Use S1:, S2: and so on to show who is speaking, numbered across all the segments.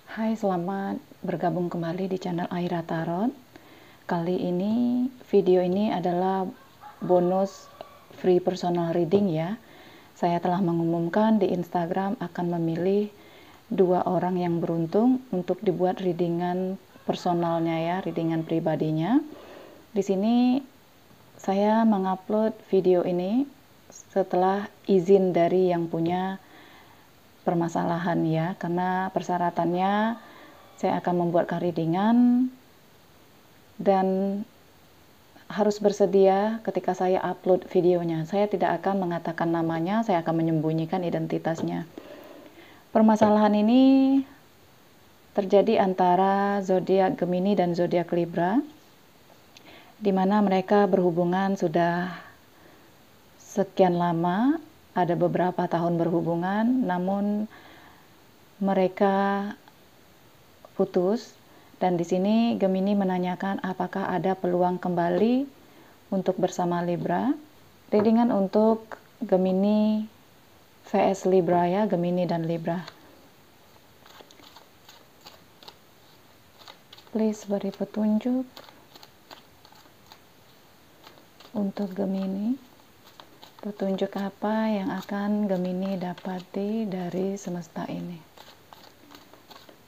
S1: Hai, selamat bergabung kembali di channel Aira Tarot. Kali ini, video ini adalah bonus free personal reading ya. Saya telah mengumumkan di Instagram akan memilih 2 orang yang beruntung untuk dibuat readingan personalnya ya, readingan pribadinya. Di sini saya mengupload video ini setelah izin dari yang punya permasalahan ya, karena persyaratannya saya akan membuat readingan dan harus bersedia ketika saya upload videonya. Saya tidak akan mengatakan namanya, saya akan menyembunyikan identitasnya. Permasalahan ini terjadi antara zodiak Gemini dan zodiak Libra, di mana mereka berhubungan sudah sekian lama, ada beberapa tahun berhubungan, namun mereka putus. Dan di sini Gemini menanyakan apakah ada peluang kembali untuk bersama Libra. Readingan untuk Gemini vs Libra ya, Gemini dan Libra. Please beri petunjuk untuk Gemini. Petunjuk apa yang akan Gemini dapati dari semesta ini?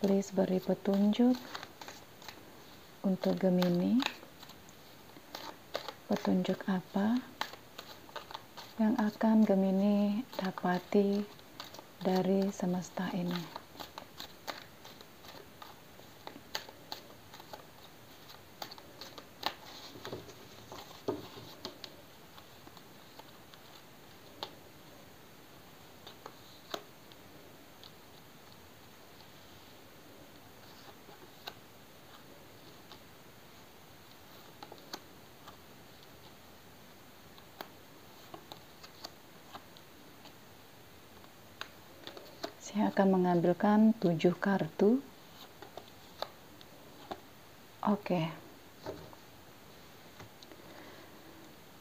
S1: Please beri petunjuk untuk Gemini. Petunjuk apa yang akan Gemini dapati dari semesta ini? Saya akan mengambilkan 7 kartu. Oke.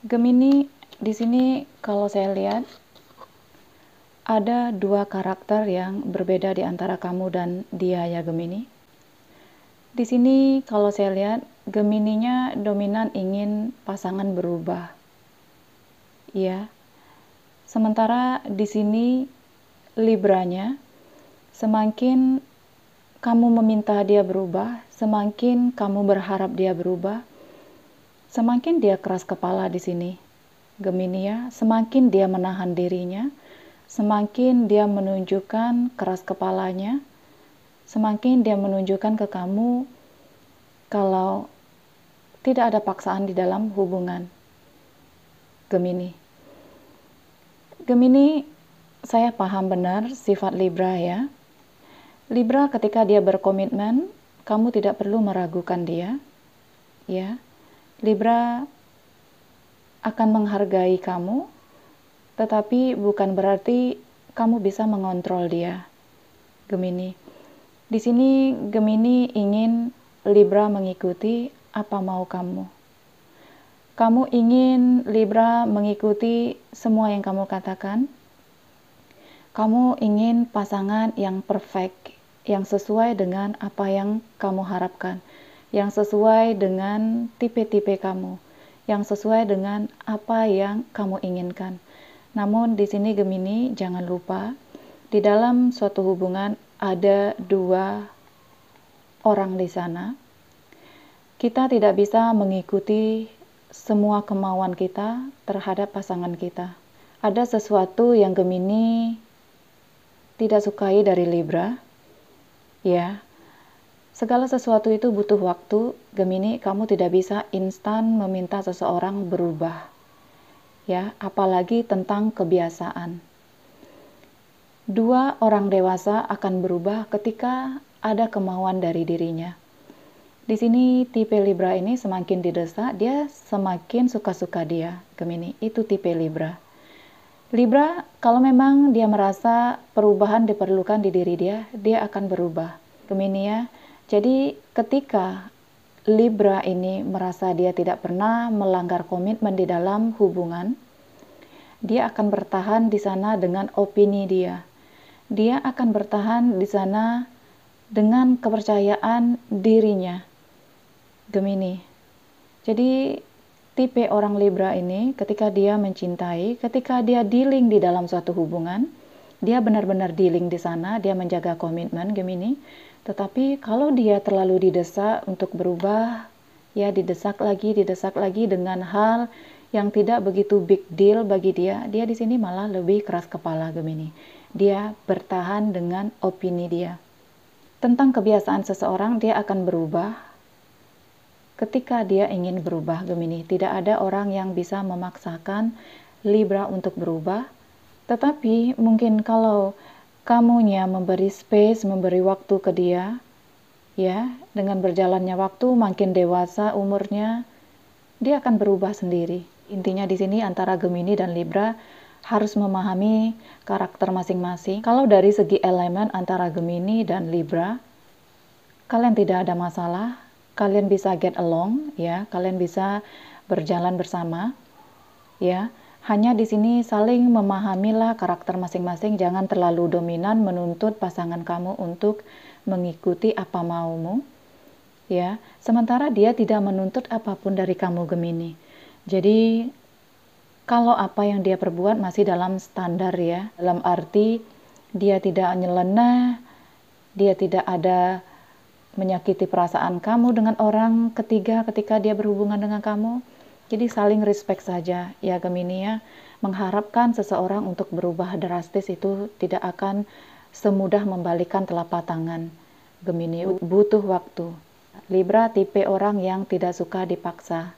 S1: Gemini, di sini kalau saya lihat ada 2 karakter yang berbeda di antara kamu dan dia ya Gemini. Di sini kalau saya lihat Gemininya dominan ingin pasangan berubah. Ya. Sementara di sini Libranya, semakin kamu meminta dia berubah, semakin kamu berharap dia berubah, semakin dia keras kepala di sini. Gemini ya, semakin dia menahan dirinya, semakin dia menunjukkan keras kepalanya, semakin dia menunjukkan ke kamu kalau tidak ada paksaan di dalam hubungan. Gemini. Gemini, saya paham benar sifat Libra ya. Libra ketika dia berkomitmen, kamu tidak perlu meragukan dia. Ya. Libra akan menghargai kamu, tetapi bukan berarti kamu bisa mengontrol dia. Gemini. Di sini Gemini ingin Libra mengikuti apa mau kamu. Kamu ingin Libra mengikuti semua yang kamu katakan. Kamu ingin pasangan yang perfect, yang sesuai dengan apa yang kamu harapkan, yang sesuai dengan tipe-tipe kamu, yang sesuai dengan apa yang kamu inginkan. Namun di sini Gemini, jangan lupa, di dalam suatu hubungan ada 2 orang di sana. Kita tidak bisa mengikuti semua kemauan kita terhadap pasangan kita. Ada sesuatu yang Gemini tidak sukai dari Libra, ya. Segala sesuatu itu butuh waktu. Gemini, kamu tidak bisa instan meminta seseorang berubah, ya. Apalagi tentang kebiasaan. 2 orang dewasa akan berubah ketika ada kemauan dari dirinya. Di sini tipe Libra ini semakin didesak, dia semakin suka-suka dia. Gemini, itu tipe Libra. Libra, kalau memang dia merasa perubahan diperlukan di diri dia, dia akan berubah. Gemini ya. Jadi ketika Libra ini merasa dia tidak pernah melanggar komitmen di dalam hubungan, dia akan bertahan di sana dengan opini dia. Dia akan bertahan di sana dengan kepercayaan dirinya, Gemini. Jadi tipe orang Libra ini ketika dia mencintai, ketika dia dealing di dalam suatu hubungan, dia benar-benar dealing di sana, dia menjaga komitmen, Gemini. Tetapi kalau dia terlalu didesak untuk berubah, ya didesak lagi dengan hal yang tidak begitu big deal bagi dia, dia di sini malah lebih keras kepala, Gemini. Dia bertahan dengan opini dia. Tentang kebiasaan seseorang, dia akan berubah ketika dia ingin berubah, Gemini. Tidak ada orang yang bisa memaksakan Libra untuk berubah. Tetapi mungkin kalau kamunya memberi space, memberi waktu ke dia, ya, dengan berjalannya waktu, makin dewasa umurnya, dia akan berubah sendiri. Intinya di sini antara Gemini dan Libra harus memahami karakter masing-masing. Kalau dari segi elemen antara Gemini dan Libra, kalian tidak ada masalah, kalian bisa get along, ya, kalian bisa berjalan bersama, ya. Hanya di sini saling memahamilah karakter masing-masing, jangan terlalu dominan menuntut pasangan kamu untuk mengikuti apa maumu, ya. Sementara dia tidak menuntut apapun dari kamu, Gemini. Jadi kalau apa yang dia perbuat masih dalam standar, ya, dalam arti dia tidak nyeleneh, dia tidak ada menyakiti perasaan kamu dengan orang ketiga ketika dia berhubungan dengan kamu. Jadi saling respect saja, ya Gemini, ya. Mengharapkan seseorang untuk berubah drastis itu tidak akan semudah membalikan telapak tangan, Gemini. Butuh waktu. Libra tipe orang yang tidak suka dipaksa,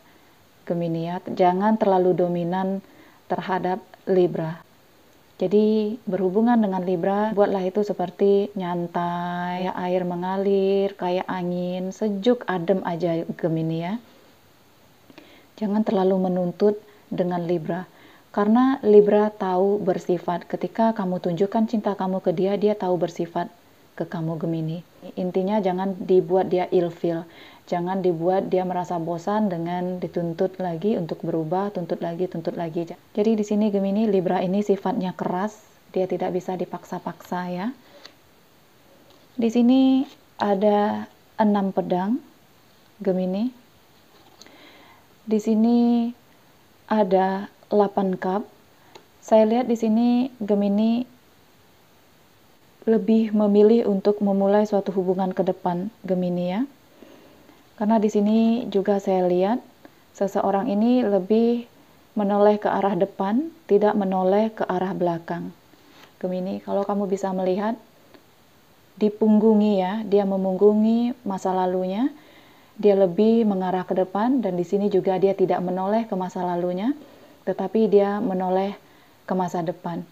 S1: Gemini, ya. Jangan terlalu dominan terhadap Libra. Jadi berhubungan dengan Libra, buatlah itu seperti nyantai, ya, air mengalir, kayak angin, sejuk, adem aja, Gemini, ya. Jangan terlalu menuntut dengan Libra. Karena Libra tahu bersifat. Ketika kamu tunjukkan cinta kamu ke dia, dia tahu bersifat ke kamu, Gemini. Intinya jangan dibuat dia ilfeel. Jangan dibuat dia merasa bosan dengan dituntut lagi untuk berubah, tuntut lagi. Jadi di sini Gemini, Libra ini sifatnya keras, dia tidak bisa dipaksa-paksa, ya. Di sini ada 6 pedang, Gemini. Di sini ada 8 cup. Saya lihat di sini Gemini lebih memilih untuk memulai suatu hubungan ke depan, Gemini, ya. Karena di sini juga saya lihat seseorang ini lebih menoleh ke arah depan, tidak menoleh ke arah belakang. Gemini, kalau kamu bisa melihat, dipunggungi, ya, dia memunggungi masa lalunya, dia lebih mengarah ke depan, dan di sini juga dia tidak menoleh ke masa lalunya, tetapi dia menoleh ke masa depan.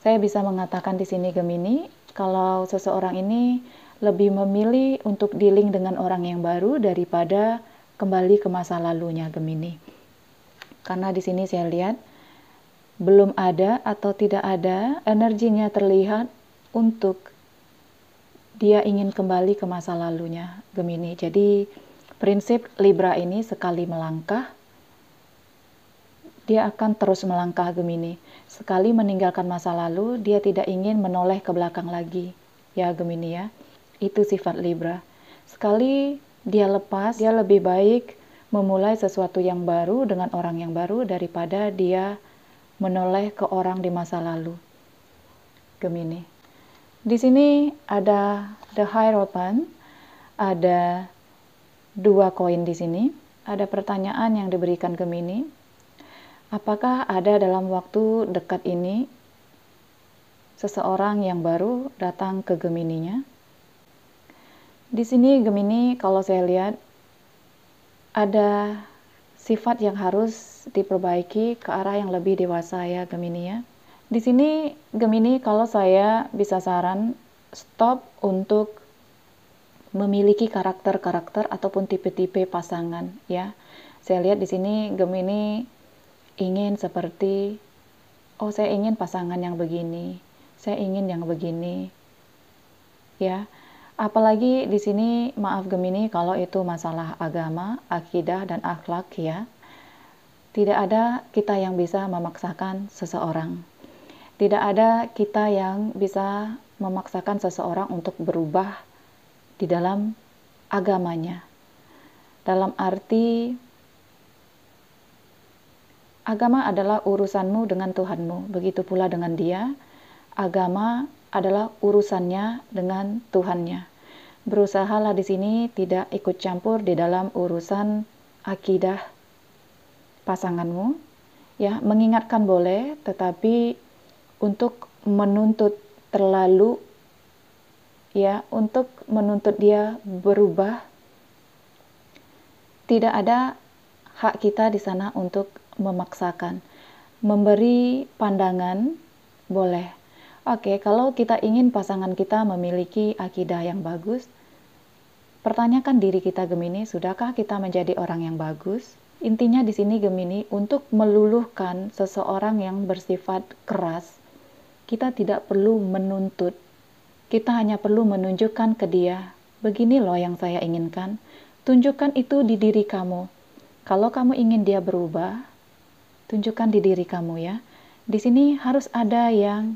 S1: Saya bisa mengatakan di sini, Gemini, kalau seseorang ini lebih memilih untuk dealing dengan orang yang baru daripada kembali ke masa lalunya, Gemini. Karena di sini saya lihat belum ada atau tidak ada energinya terlihat untuk dia ingin kembali ke masa lalunya, Gemini. Jadi prinsip Libra ini sekali melangkah, dia akan terus melangkah, Gemini. Sekali meninggalkan masa lalu, dia tidak ingin menoleh ke belakang lagi, ya Gemini, ya. Itu sifat Libra. Sekali dia lepas, dia lebih baik memulai sesuatu yang baru dengan orang yang baru daripada dia menoleh ke orang di masa lalu, Gemini. Di sini ada The Hierophant, ada 2 koin di sini. Ada pertanyaan yang diberikan Gemini. Apakah ada dalam waktu dekat ini seseorang yang baru datang ke Gemininya? Di sini Gemini, kalau saya lihat ada sifat yang harus diperbaiki ke arah yang lebih dewasa, ya Gemini, ya. Di sini Gemini, kalau saya bisa saran, stop untuk memiliki karakter-karakter ataupun tipe-tipe pasangan, ya. Saya lihat di sini Gemini ingin seperti, oh saya ingin pasangan yang begini, saya ingin yang begini, ya. Apalagi di sini, maaf Gemini, kalau itu masalah agama, akidah dan akhlak, ya. Tidak ada kita yang bisa memaksakan seseorang. Tidak ada kita yang bisa memaksakan seseorang untuk berubah di dalam agamanya. Dalam arti, agama adalah urusanmu dengan Tuhanmu, begitu pula dengan dia. Agama adalah urusannya dengan Tuhannya. Berusahalah di sini tidak ikut campur di dalam urusan akidah pasanganmu. Ya, mengingatkan boleh, tetapi untuk menuntut terlalu, ya, untuk menuntut dia berubah, tidak ada hak kita di sana untuk memaksakan. Memberi pandangan boleh. Oke, kalau kita ingin pasangan kita memiliki akidah yang bagus, pertanyakan diri kita Gemini, sudahkah kita menjadi orang yang bagus? Intinya di sini Gemini, untuk meluluhkan seseorang yang bersifat keras, kita tidak perlu menuntut. Kita hanya perlu menunjukkan ke dia, begini loh yang saya inginkan. Tunjukkan itu di diri kamu. Kalau kamu ingin dia berubah, tunjukkan di diri kamu ya. Di sini harus ada yang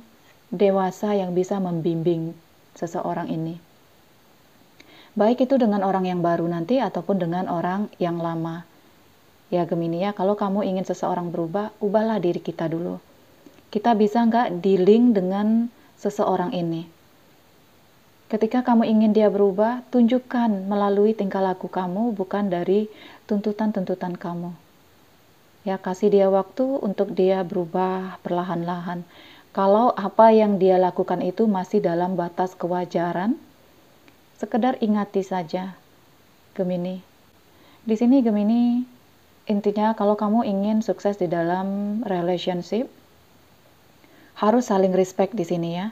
S1: dewasa yang bisa membimbing seseorang ini. Baik itu dengan orang yang baru nanti ataupun dengan orang yang lama. Ya Gemini ya, kalau kamu ingin seseorang berubah, ubahlah diri kita dulu. Kita bisa nggak dealing dengan seseorang ini? Ketika kamu ingin dia berubah, tunjukkan melalui tingkah laku kamu, bukan dari tuntutan-tuntutan kamu. Ya, kasih dia waktu untuk dia berubah perlahan-lahan. Kalau apa yang dia lakukan itu masih dalam batas kewajaran, sekedar ingati saja, Gemini. Di sini Gemini, intinya kalau kamu ingin sukses di dalam relationship, harus saling respect di sini ya.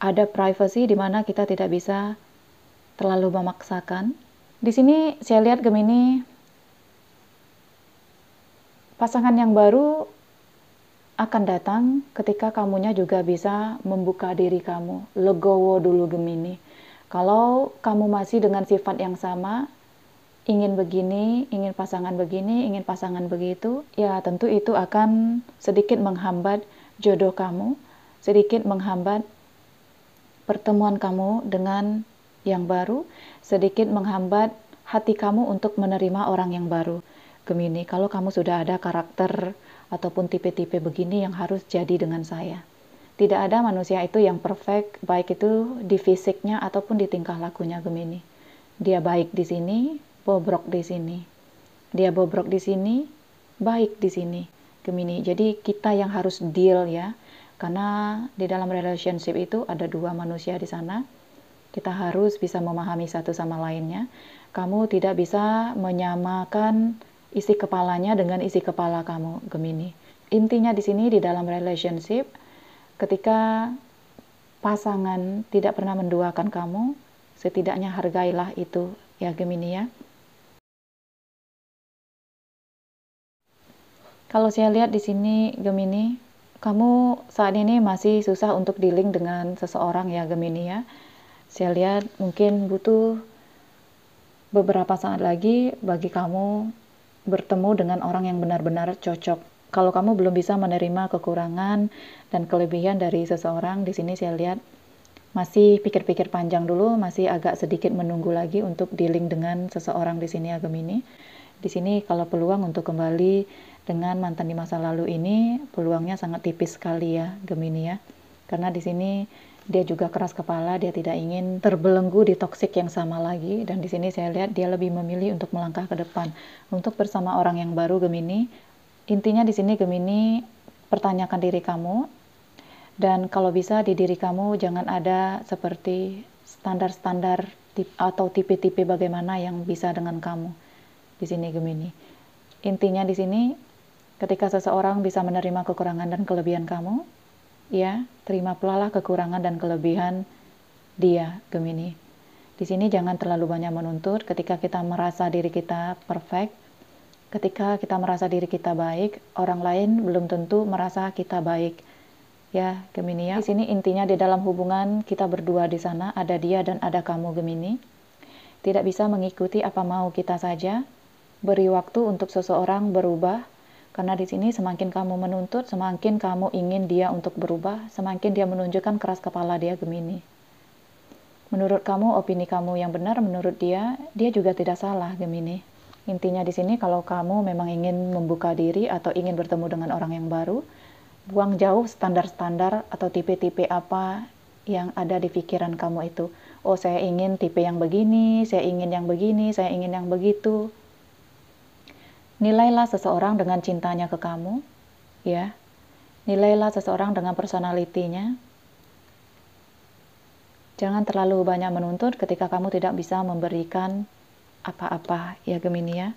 S1: Ada privacy di mana kita tidak bisa terlalu memaksakan. Di sini saya lihat Gemini, pasangan yang baru akan datang ketika kamunya juga bisa membuka diri kamu. Legowo dulu Gemini. Kalau kamu masih dengan sifat yang sama, ingin begini, ingin pasangan begini, ingin pasangan begitu, ya tentu itu akan sedikit menghambat jodoh kamu, sedikit menghambat pertemuan kamu dengan yang baru, sedikit menghambat hati kamu untuk menerima orang yang baru. Gemini, kalau kamu sudah ada karakter ataupun tipe-tipe begini yang harus jadi dengan saya. Tidak ada manusia itu yang perfect, baik itu di fisiknya ataupun di tingkah lakunya Gemini. Dia baik di sini, bobrok di sini. Dia bobrok di sini, baik di sini, Gemini. Jadi kita yang harus deal ya. Karena di dalam relationship itu ada dua manusia di sana. Kita harus bisa memahami satu sama lainnya. Kamu tidak bisa menyamakan isi kepalanya dengan isi kepala kamu, Gemini. Intinya di sini di dalam relationship, ketika pasangan tidak pernah menduakan kamu, setidaknya hargailah itu ya Gemini ya. Kalau saya lihat di sini Gemini, kamu saat ini masih susah untuk dealing dengan seseorang ya Gemini ya. Saya lihat mungkin butuh beberapa saat lagi bagi kamu bertemu dengan orang yang benar-benar cocok. Kalau kamu belum bisa menerima kekurangan dan kelebihan dari seseorang, di sini saya lihat masih pikir-pikir panjang dulu, masih agak sedikit menunggu lagi untuk dealing dengan seseorang di sini ya Gemini. Di sini kalau peluang untuk kembali dengan mantan di masa lalu ini, peluangnya sangat tipis sekali ya Gemini ya. Karena di sini dia juga keras kepala, dia tidak ingin terbelenggu di toksik yang sama lagi, dan di sini saya lihat dia lebih memilih untuk melangkah ke depan untuk bersama orang yang baru Gemini. Intinya di sini Gemini, pertanyakan diri kamu, dan kalau bisa di diri kamu jangan ada seperti standar-standar atau tipe-tipe bagaimana yang bisa dengan kamu di sini Gemini. Intinya di sini, ketika seseorang bisa menerima kekurangan dan kelebihan kamu, ya, terima pula kekurangan dan kelebihan dia, Gemini. Di sini jangan terlalu banyak menuntut. Ketika kita merasa diri kita perfect, ketika kita merasa diri kita baik, orang lain belum tentu merasa kita baik. Ya, Gemini ya. Di sini intinya di dalam hubungan kita berdua di sana, ada dia dan ada kamu, Gemini. Tidak bisa mengikuti apa mau kita saja. Beri waktu untuk seseorang berubah. Karena di sini semakin kamu menuntut, semakin kamu ingin dia untuk berubah, semakin dia menunjukkan keras kepala dia, Gemini. Menurut kamu, opini kamu yang benar, menurut dia juga tidak salah, Gemini. Intinya di sini kalau kamu memang ingin membuka diri atau ingin bertemu dengan orang yang baru, buang jauh standar-standar atau tipe-tipe apa yang ada di pikiran kamu itu. Oh, saya ingin tipe yang begini, saya ingin yang begini, saya ingin yang begitu. Nilailah seseorang dengan cintanya ke kamu, ya. Nilailah seseorang dengan personalitinya. Jangan terlalu banyak menuntut ketika kamu tidak bisa memberikan apa-apa, ya Gemini ya.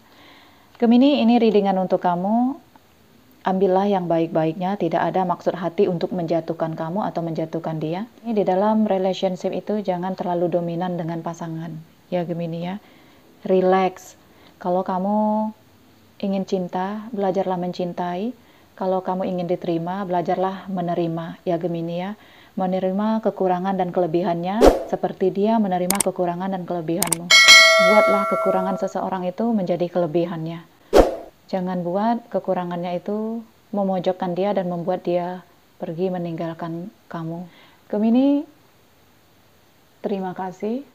S1: Gemini, ini readingan untuk kamu. Ambillah yang baik-baiknya, tidak ada maksud hati untuk menjatuhkan kamu atau menjatuhkan dia. Ini di dalam relationship itu jangan terlalu dominan dengan pasangan, ya Gemini ya. Relax. Kalau kamu ingin cinta, belajarlah mencintai. Kalau kamu ingin diterima, belajarlah menerima, ya Gemini ya. Menerima kekurangan dan kelebihannya, seperti dia menerima kekurangan dan kelebihanmu. Buatlah kekurangan seseorang itu menjadi kelebihannya. Jangan buat kekurangannya itu memojokkan dia dan membuat dia pergi meninggalkan kamu. Gemini, terima kasih.